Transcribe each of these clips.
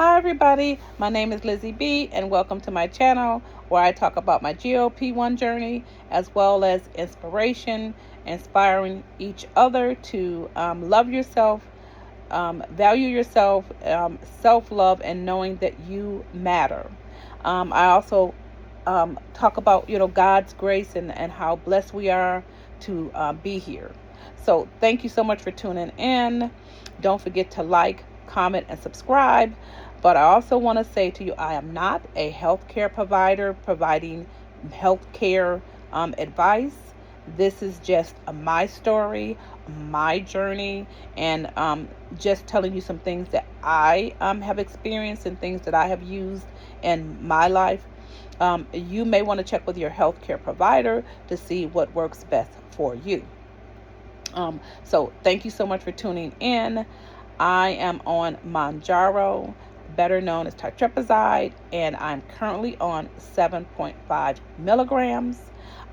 Hi everybody, my name is Lizzie B and welcome to my channel where I talk about my GLP-1 journey as well as inspiration, inspiring each other to love yourself, value yourself, self-love, and knowing that you matter. I also talk about, God's grace and how blessed we are to be here. So thank you so much for tuning in. Don't forget to like, comment, and subscribe. But I also want to say to you, I am not a healthcare provider providing healthcare advice. This is just my story, my journey, and just telling you some things that I have experienced and things that I have used in my life. You may want to check with your healthcare provider to see what works best for you. So thank you so much for tuning in. I am on Mounjaro, better known as tirzepatide, and I'm currently on 7.5 milligrams.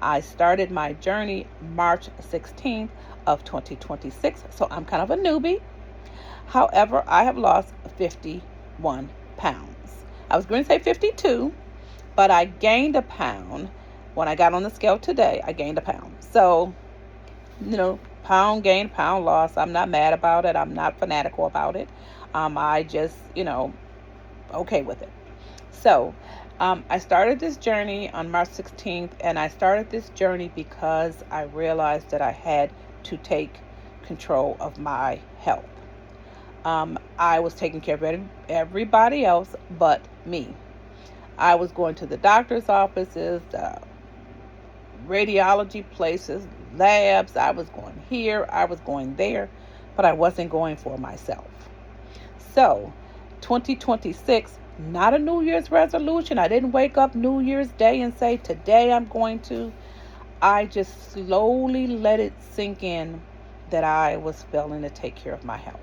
I started my journey March 16th of 2026, so I'm kind of a newbie. However, I have lost 51 pounds. I was going to say 52, but I gained a pound. When I got on the scale today, I gained a pound. So, pound gain, pound loss. I'm not mad about it. I'm not fanatical about it. I just, okay with it. So, I started this journey on March 16th, and I started this journey because I realized that I had to take control of my health. I was taking care of everybody else but me. I was going to the doctor's offices, radiology places, labs. I was going here, I was going there, but I wasn't going for myself. So 2026, not a New Year's resolution. I didn't wake up New Year's Day and say, today I'm going to. I just slowly let it sink in that I was failing to take care of my health.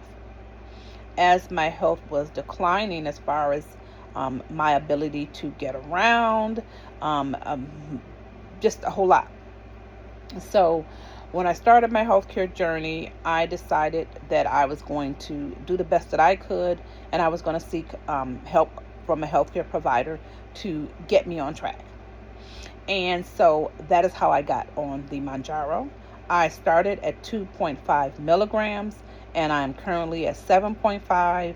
As my health was declining as far as my ability to get around, just a whole lot. So when I started my healthcare journey, I decided that I was going to do the best that I could, and I was going to seek help from a healthcare provider to get me on track. And so that is how I got on the Mounjaro. I started at 2.5 milligrams, and I'm currently at 7.5.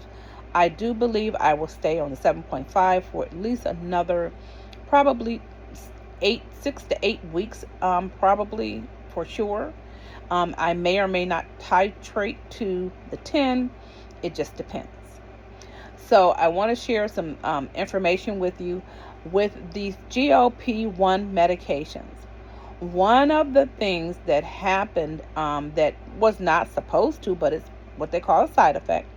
I do believe I will stay on the 7.5 for at least another probably 6 to 8 weeks, probably for sure. I may or may not titrate to the 10. It just depends. So I want to share some information with you with these GLP-1 medications. One of the things that happened that was not supposed to, but it's what they call a side effect,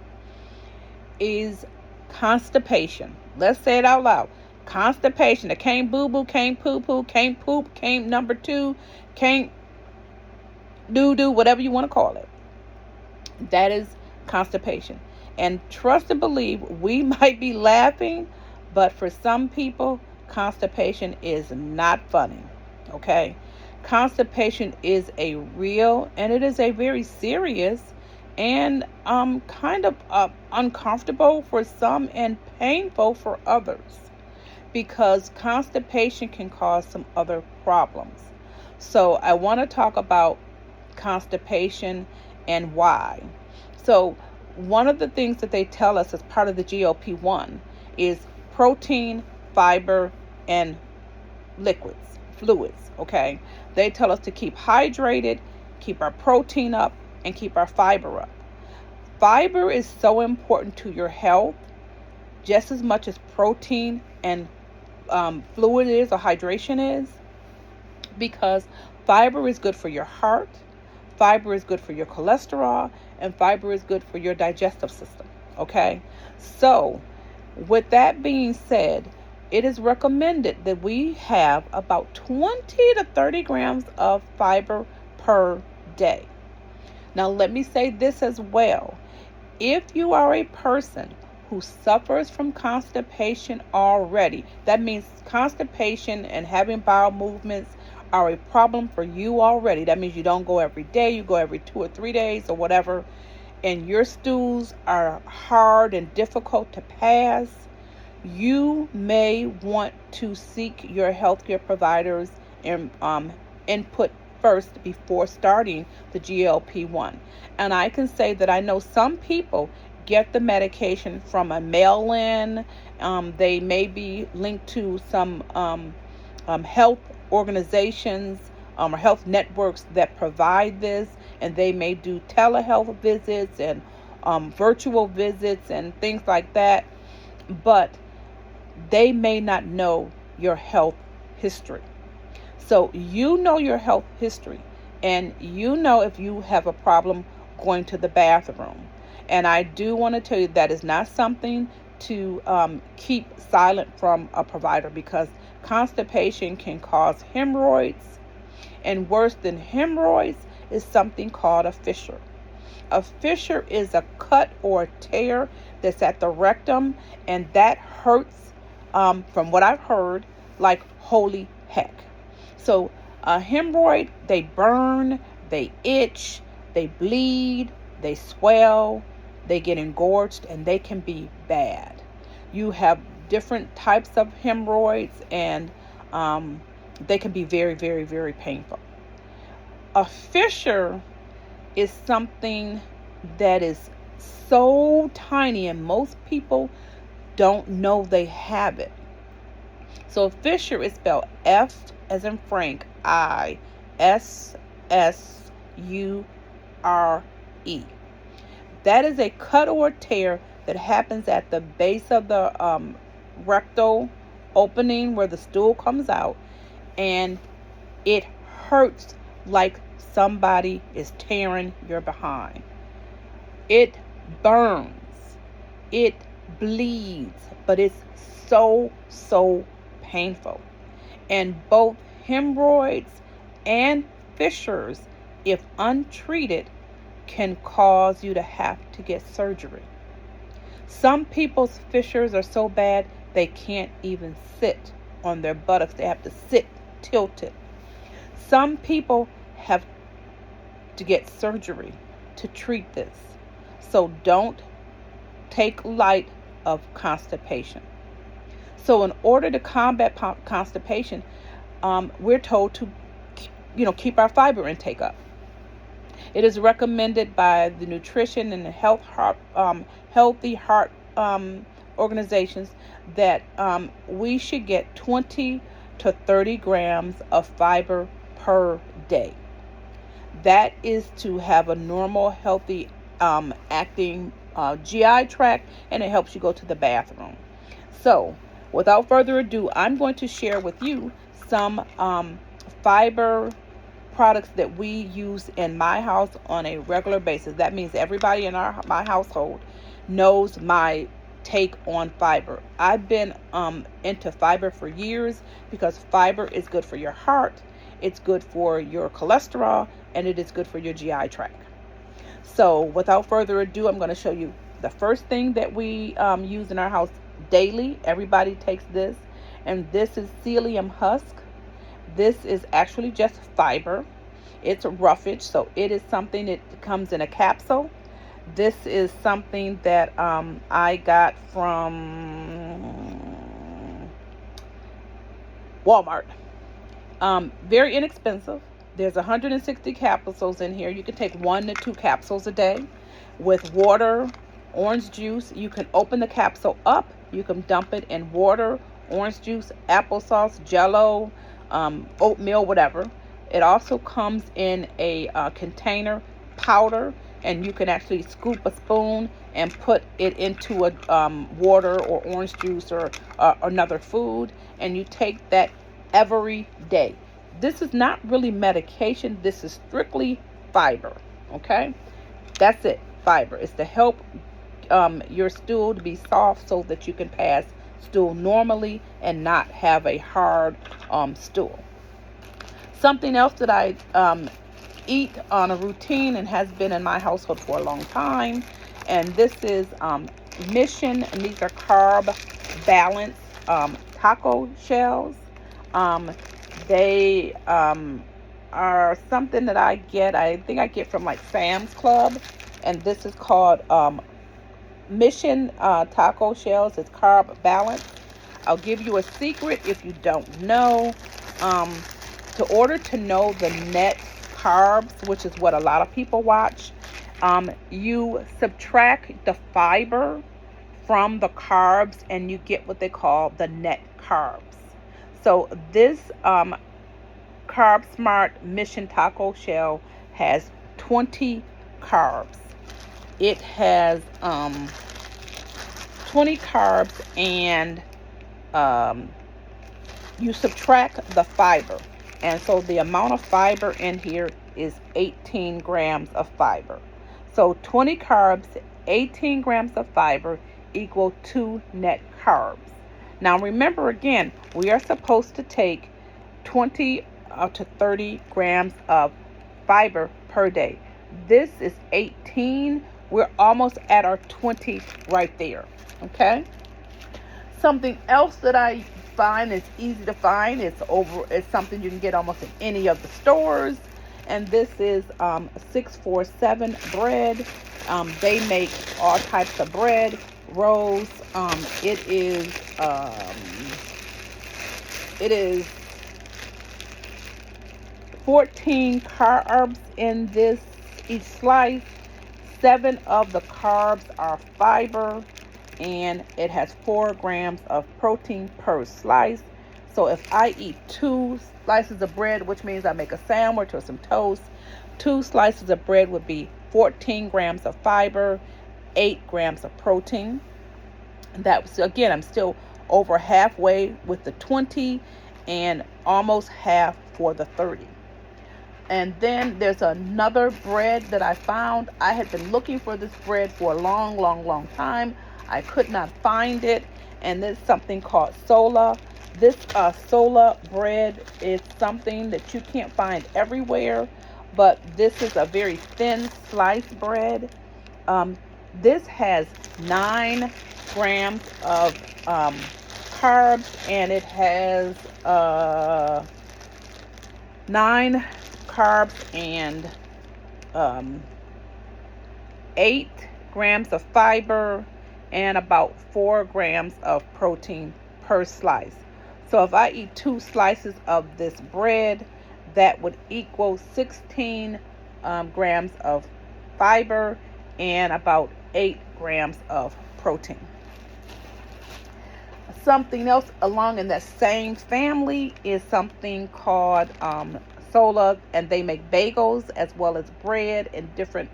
is constipation. Let's say it out loud. Constipation. It can't boo-boo, can't poo-poo, can't poop, can't number two, can't doo-doo, whatever you want to call it. That is constipation. And trust and believe, we might be laughing, but for some people, constipation is not funny. Okay? Constipation is a real, and it is a very serious and kind of uncomfortable for some and painful for others, because constipation can cause some other problems. So I want to talk about constipation and why. So one of the things that they tell us as part of the GLP-1 is protein, fiber, and fluids, okay? They tell us to keep hydrated, keep our protein up, and keep our fiber up. Fiber is so important to your health just as much as protein and fluid is, or hydration is, because fiber is good for your heart, fiber is good for your cholesterol, and fiber is good for your digestive system. Okay, so with that being said, it is recommended that we have about 20 to 30 grams of fiber per day. Now let me say this as well. If you are a person who suffers from constipation already, that means constipation and having bowel movements are a problem for you already. That means you don't go every day, you go every 2 or 3 days or whatever, and your stools are hard and difficult to pass, you may want to seek your healthcare provider's input first before starting the GLP-1. And I can say that I know some people get the medication from a mail-in. They may be linked to some health organizations or health networks that provide this, and they may do telehealth visits and virtual visits and things like that. But they may not know your health history. So you know your health history, and you know if you have a problem going to the bathroom. And I do want to tell you that is not something to keep silent from a provider, because constipation can cause hemorrhoids, and worse than hemorrhoids is something called a fissure. A fissure is a cut or a tear that's at the rectum, and that hurts, from what I've heard, like holy heck. So a hemorrhoid, they burn, they itch, they bleed, they swell, they get engorged, and they can be bad. You have different types of hemorrhoids, and they can be very, very, very painful. A fissure is something that is so tiny, and most people don't know they have it. So fissure is spelled F as in Frank, I-S-S-U-R-E. That is a cut or tear that happens at the base of the rectal opening where the stool comes out, and it hurts like somebody is tearing your behind. It burns, it bleeds, but it's so painful. And both hemorrhoids and fissures, if untreated, can cause you to have to get surgery. Some people's fissures are so bad they can't even sit on their buttocks. They have to sit tilted. Some people have to get surgery to treat this. So don't take light of constipation. So in order to combat constipation, we're told to, keep our fiber intake up. It is recommended by the nutrition and the healthy heart organizations that we should get 20 to 30 grams of fiber per day. That is to have a normal, healthy, acting GI tract, and it helps you go to the bathroom. So, without further ado, I'm going to share with you some fiber products that we use in my house on a regular basis. That means everybody in my household knows my take on fiber. I've been into fiber for years because fiber is good for your heart, it's good for your cholesterol, and it is good for your GI tract. So without further ado, I'm going to show you the first thing that we use in our house daily. Everybody takes this, and this is psyllium husk. This is actually just fiber. It's roughage, so it is something that comes in a capsule. This is something that I got from Walmart. Very inexpensive. There's 160 capsules in here. You can take 1 to 2 capsules a day with water, orange juice. You can open the capsule up. You can dump it in water, orange juice, applesauce, Jello, oatmeal, whatever. It also comes in a container powder, and you can actually scoop a spoon and put it into a water or orange juice or another food, and you take that every day. This is not really medication. This is strictly fiber. Okay, that's it. Fiber is to help your stool to be soft so that you can pass stool normally and not have a hard stool. Something else that I eat on a routine and has been in my household for a long time, and this is Mission, and these are carb balance taco shells. They are something that I think I get from like Sam's Club, and this is called Mission Taco Shells. It's carb balance. I'll give you a secret if you don't know. Um, to order to know the net carbs, which is what a lot of people watch, you subtract the fiber from the carbs and you get what they call the net carbs. So this Carb Smart Mission Taco Shell has 20 carbs. It has 20 carbs, and you subtract the fiber. And so the amount of fiber in here is 18 grams of fiber. So 20 carbs, 18 grams of fiber equal 2 net carbs. Now remember again, we are supposed to take 20 to 30 grams of fiber per day. This is 18. We're almost at our 20 right there. Okay? Something else that I find is easy to find. It's something you can get almost in any of the stores. And this is 647 bread. They make all types of bread, rolls. It is 14 carbs in this each slice. 7 of the carbs are fiber, and it has 4 grams of protein per slice. So if I eat 2 slices of bread, which means I make a sandwich or some toast, 2 slices of bread would be 14 grams of fiber, 8 grams of protein. That, again, I'm still over halfway with the 20 and almost half for the 30. And then there's another bread that I found. I had been looking for this bread for a long time. I could not find it. And there's something called Sola. This Sola bread is something that you can't find everywhere, but this is a very thin sliced bread. This has 9 grams of carbs, and it has 9 carbs and 8 grams of fiber and about 4 grams of protein per slice. So if I eat 2 slices of this bread, that would equal 16 grams of fiber and about 8 grams of protein. Something else along in that same family is something called Sola, and they make bagels as well as bread and different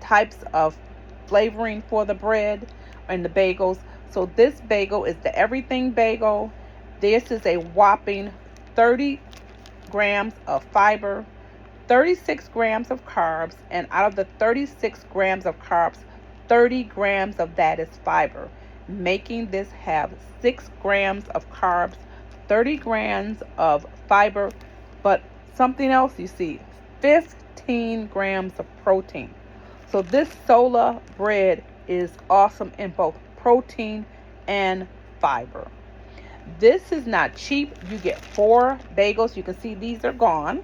types of flavoring for the bread and the bagels. So this bagel is the everything bagel. This is a whopping 30 grams of fiber, 36 grams of carbs, and out of the 36 grams of carbs, 30 grams of that is fiber, making this have 6 grams of carbs, 30 grams of fiber, but something else you see, 15 grams of protein. So this Sola bread is awesome in both protein and fiber. This is not cheap. You get 4 bagels. You can see these are gone.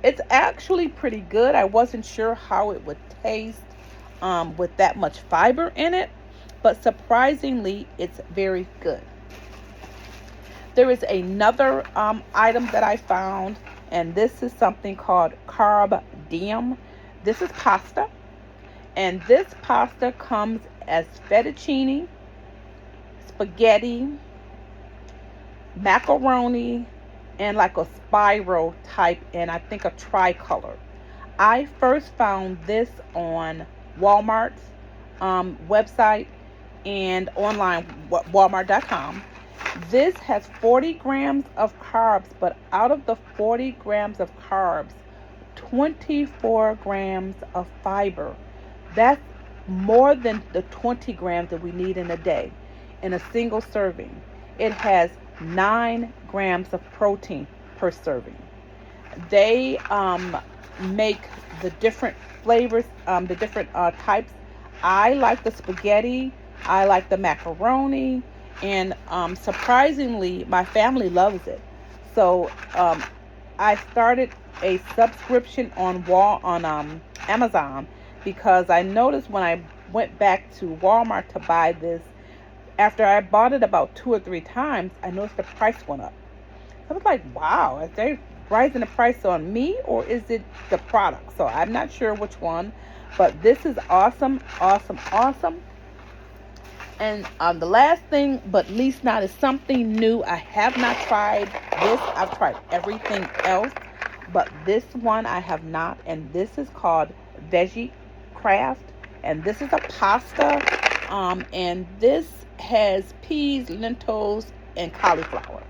It's actually pretty good. I wasn't sure how it would taste with that much fiber in it, but surprisingly, it's very good. There is another item that I found, and this is something called Carb Diem. This is pasta, and this pasta comes as fettuccine, spaghetti, macaroni, and like a spiral type, and I think a tricolor. I first found this on Walmart's website and online, walmart.com. This has 40 grams of carbs, but out of the 40 grams of carbs, 24 grams of fiber. That's more than the 20 grams that we need in a day in a single serving. It has 9 grams of protein per serving. They make the different flavors, the different types. I like the spaghetti. I like the macaroni. And surprisingly, my family loves it. So I started a subscription on Amazon, because I noticed when I went back to Walmart to buy this, after I bought it about 2 or 3 times, I noticed the price went up. I was like, wow, is they rising the price on me, or is it the product? So I'm not sure which one, but this is awesome, awesome, awesome. And the last thing, but least not, is something new. I have not tried this. I've tried everything else, but this one I have not. And this is called Veggie Craft. And this is a pasta. And this has peas, lentils, and cauliflower.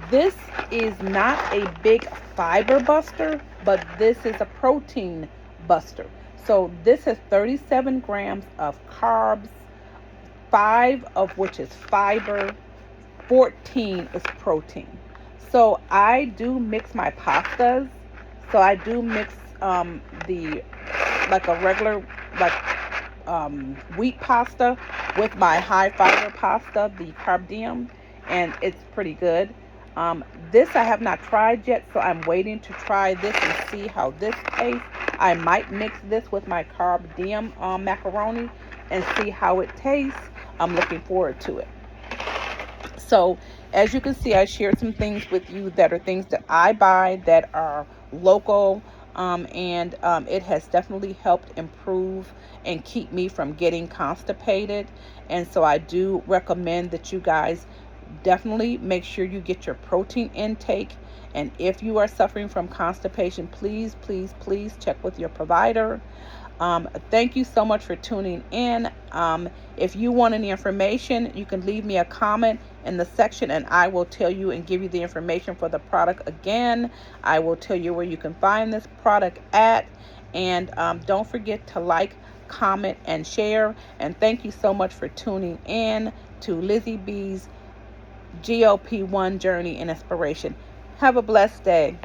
This is not a big fiber buster, but this is a protein buster. So this has 37 grams of carbs, 5 of which is fiber, 14 is protein. So I do mix my pastas. So I do mix the like a regular wheat pasta with my high fiber pasta, the carb diem, and it's pretty good. This I have not tried yet, so I'm waiting to try this and see how this tastes. I might mix this with my carb diem macaroni and see how it tastes. I'm looking forward to it. So as you can see, I shared some things with you that are things that I buy that are local, and it has definitely helped improve and keep me from getting constipated. And so I do recommend that you guys definitely make sure you get your protein intake. And if you are suffering from constipation, please, please, please check with your provider. Thank you so much for tuning in. If you want any information, you can leave me a comment in the section and I will tell you and give you the information for the product again. I will tell you where you can find this product at. And don't forget to like, comment, and share. And thank you so much for tuning in to Lizzie B's GLP-1 Journey and Inspiration. Have a blessed day.